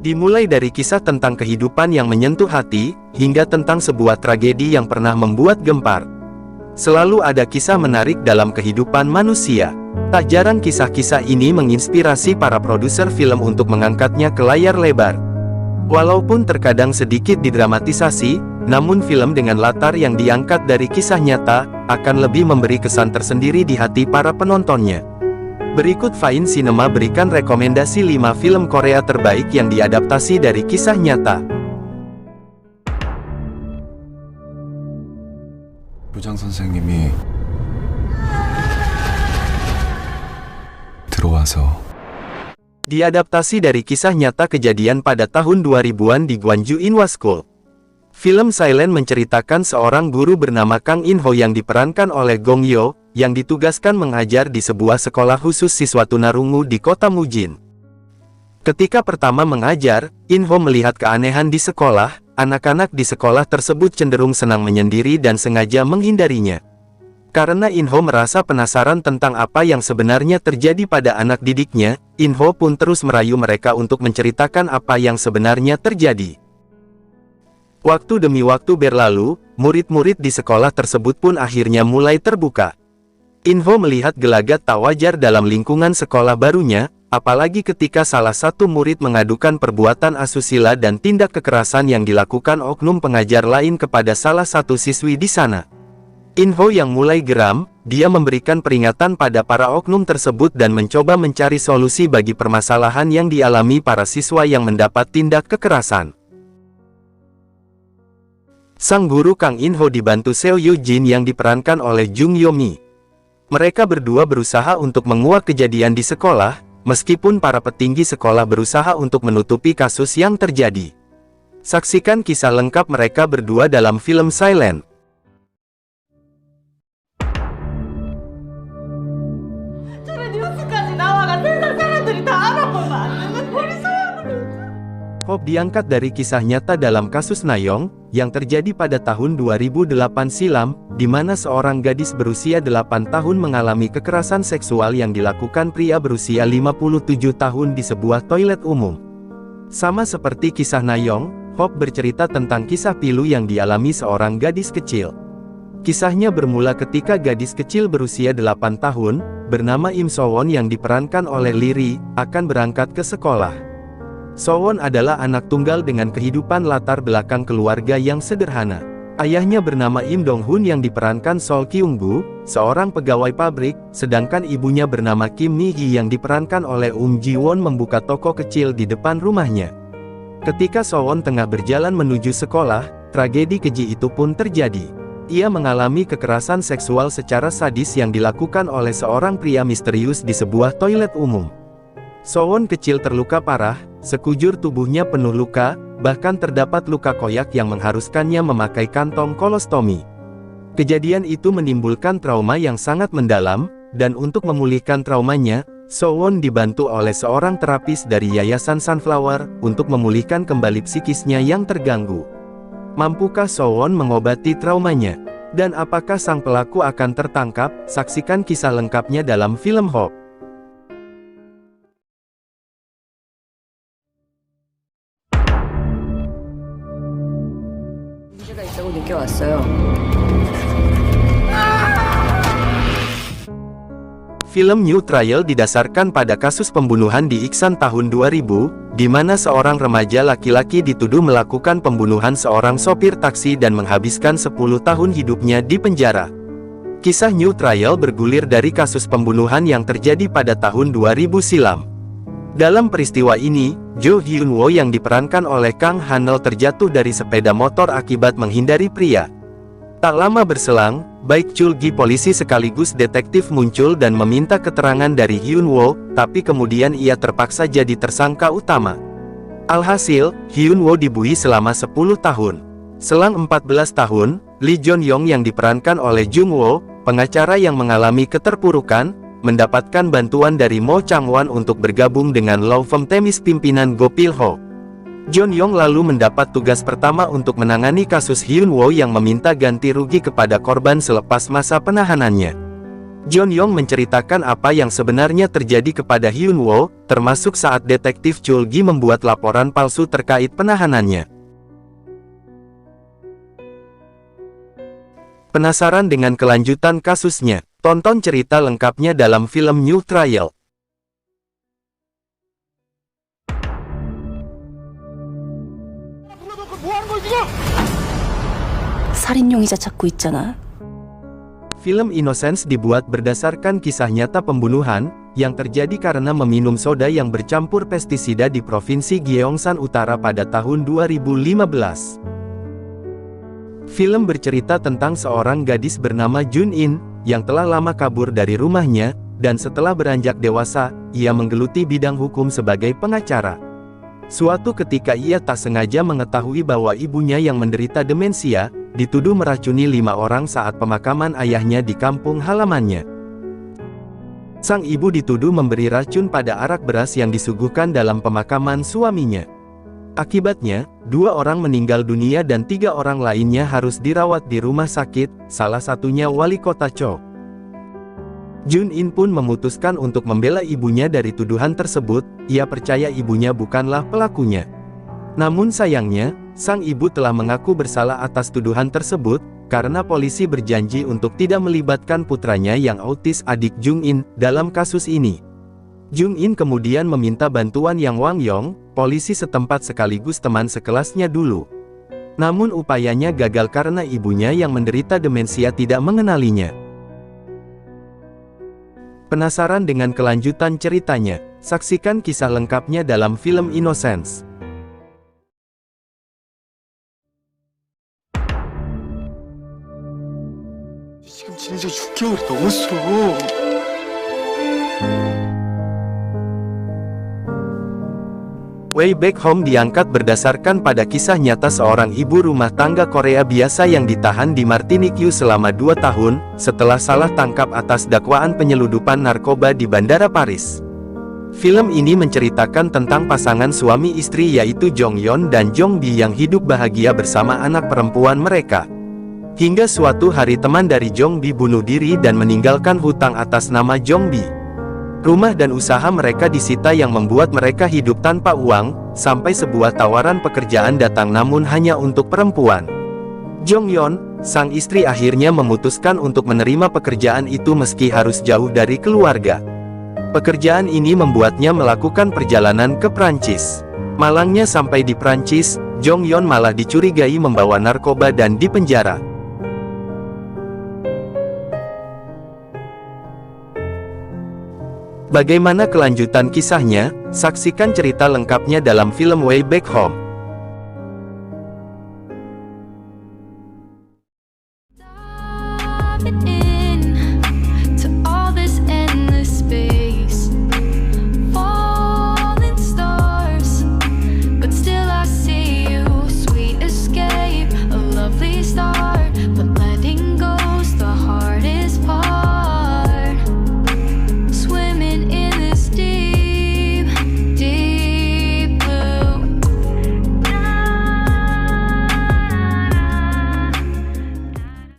Dimulai dari kisah tentang kehidupan yang menyentuh hati, hingga tentang sebuah tragedi yang pernah membuat gempar. Selalu ada kisah menarik dalam kehidupan manusia. Tak jarang kisah-kisah ini menginspirasi para produser film untuk mengangkatnya ke layar lebar. Walaupun terkadang sedikit didramatisasi, namun film dengan latar yang diangkat dari kisah nyata, akan lebih memberi kesan tersendiri di hati para penontonnya. Berikut Fine Cinema berikan rekomendasi 5 film Korea terbaik yang diadaptasi dari kisah nyata. 교장 선생님이 들어와서 Diadaptasi dari kisah nyata kejadian pada tahun 2000-an di Gwangju Inwa School. Film Silent menceritakan seorang guru bernama Kang In-ho yang diperankan oleh Gong Yoo, yang ditugaskan mengajar di sebuah sekolah khusus siswa tunarungu di kota Mujin. Ketika pertama mengajar, In-ho melihat keanehan di sekolah. Anak-anak di sekolah tersebut cenderung senang menyendiri dan sengaja menghindarinya. Karena In-ho merasa penasaran tentang apa yang sebenarnya terjadi pada anak didiknya, In-ho pun terus merayu mereka untuk menceritakan apa yang sebenarnya terjadi. Waktu demi waktu berlalu, murid-murid di sekolah tersebut pun akhirnya mulai terbuka. In-ho melihat gelagat tak wajar dalam lingkungan sekolah barunya, apalagi ketika salah satu murid mengadukan perbuatan asusila dan tindak kekerasan yang dilakukan oknum pengajar lain kepada salah satu siswi di sana. In-ho yang mulai geram, dia memberikan peringatan pada para oknum tersebut dan mencoba mencari solusi bagi permasalahan yang dialami para siswa yang mendapat tindak kekerasan. Sang guru Kang In-ho dibantu Seo Yoo-jin yang diperankan oleh Jung Yo-mi. Mereka berdua berusaha untuk menguak kejadian di sekolah, meskipun para petinggi sekolah berusaha untuk menutupi kasus yang terjadi. Saksikan kisah lengkap mereka berdua dalam film Silent. Hope diangkat dari kisah nyata dalam kasus Nayong, yang terjadi pada tahun 2008 silam, di mana seorang gadis berusia 8 tahun mengalami kekerasan seksual yang dilakukan pria berusia 57 tahun di sebuah toilet umum. Sama seperti kisah Nayong, Hope bercerita tentang kisah pilu yang dialami seorang gadis kecil. Kisahnya bermula ketika gadis kecil berusia 8 tahun, bernama Im So-won yang diperankan oleh Lee Ri, akan berangkat ke sekolah. So-won adalah anak tunggal dengan kehidupan latar belakang keluarga yang sederhana. Ayahnya bernama Im Dong-hun yang diperankan Sol Kyung-gu, seorang pegawai pabrik, sedangkan ibunya bernama Kim Mi-hee yang diperankan oleh Ji-won membuka toko kecil di depan rumahnya. Ketika So-won tengah berjalan menuju sekolah, tragedi keji itu pun terjadi. Ia mengalami kekerasan seksual secara sadis yang dilakukan oleh seorang pria misterius di sebuah toilet umum. So-won kecil terluka parah, sekujur tubuhnya penuh luka, bahkan terdapat luka koyak yang mengharuskannya memakai kantong kolostomi. Kejadian itu menimbulkan trauma yang sangat mendalam, dan untuk memulihkan traumanya, So-won dibantu oleh seorang terapis dari Yayasan Sunflower, untuk memulihkan kembali psikisnya yang terganggu. Mampukah So-won mengobati traumanya? Dan apakah sang pelaku akan tertangkap? Saksikan kisah lengkapnya dalam film Hope. Film New Trial didasarkan pada kasus pembunuhan di Iksan tahun 2000, di mana seorang remaja laki-laki dituduh melakukan pembunuhan seorang sopir taksi dan menghabiskan 10 tahun hidupnya di penjara. Kisah New Trial bergulir dari kasus pembunuhan yang terjadi pada tahun 2000 silam. Dalam peristiwa ini, Jo Hyun-woo yang diperankan oleh Kang Han-neul terjatuh dari sepeda motor akibat menghindari pria. Tak lama berselang, Baek Chul-gi polisi sekaligus detektif muncul dan meminta keterangan dari Hyun-woo, tapi kemudian ia terpaksa jadi tersangka utama. Alhasil, Hyun-woo dibunuh selama 10 tahun. Selang 14 tahun, Lee Jon-yong yang diperankan oleh Jung-woo, pengacara yang mengalami keterpurukan, mendapatkan bantuan dari Mo Chang-won untuk bergabung dengan law firm Temis pimpinan Go Pil-ho. Jon-yong lalu mendapat tugas pertama untuk menangani kasus Hyun-woo yang meminta ganti rugi kepada korban selepas masa penahanannya. John Yong menceritakan apa yang sebenarnya terjadi kepada Hyun Woo, termasuk saat detektif Chul Gi membuat laporan palsu terkait penahanannya. Penasaran dengan kelanjutan kasusnya? Tonton cerita lengkapnya dalam film New Trial. 살인용의자 찾고 있잖아. Film Innocence dibuat berdasarkan kisah nyata pembunuhan yang terjadi karena meminum soda yang bercampur pestisida di Provinsi Gyeongsang Utara pada tahun 2015. Film bercerita tentang seorang gadis bernama Jun In yang telah lama kabur dari rumahnya, dan setelah beranjak dewasa, ia menggeluti bidang hukum sebagai pengacara. Suatu ketika ia tak sengaja mengetahui bahwa ibunya yang menderita demensia, dituduh meracuni 5 orang saat pemakaman ayahnya di kampung halamannya. Sang ibu dituduh memberi racun pada arak beras yang disuguhkan dalam pemakaman suaminya. Akibatnya, 2 orang meninggal dunia dan 3 orang lainnya harus dirawat di rumah sakit, salah satunya wali kota Cho. Jun In pun memutuskan untuk membela ibunya dari tuduhan tersebut. Ia percaya ibunya bukanlah pelakunya. Namun sayangnya, sang ibu telah mengaku bersalah atas tuduhan tersebut, karena polisi berjanji untuk tidak melibatkan putranya yang autis adik Jung In dalam kasus ini. Jung In kemudian meminta bantuan Yang Wang Yong, polisi setempat sekaligus teman sekelasnya dulu. Namun upayanya gagal karena ibunya yang menderita demensia tidak mengenalinya. Penasaran dengan kelanjutan ceritanya? Saksikan kisah lengkapnya dalam film Innocence. 지금 지낸 지 6개월이 넘었어. Way Back Home diangkat berdasarkan pada kisah nyata seorang ibu rumah tangga Korea biasa yang ditahan di Martinique selama 2 tahun, setelah salah tangkap atas dakwaan penyeludupan narkoba di Bandara Paris. Film ini menceritakan tentang pasangan suami istri yaitu Jong Yeon dan Jong Bi yang hidup bahagia bersama anak perempuan mereka. Hingga suatu hari teman dari Jong Bi bunuh diri dan meninggalkan hutang atas nama Jong Bi. Rumah dan usaha mereka disita yang membuat mereka hidup tanpa uang, sampai sebuah tawaran pekerjaan datang namun hanya untuk perempuan. Jong Yeon, sang istri akhirnya memutuskan untuk menerima pekerjaan itu meski harus jauh dari keluarga. Pekerjaan ini membuatnya melakukan perjalanan ke Prancis. Malangnya sampai di Prancis, Jong Yeon malah dicurigai membawa narkoba dan dipenjara. Bagaimana kelanjutan kisahnya? Saksikan cerita lengkapnya dalam film Way Back Home.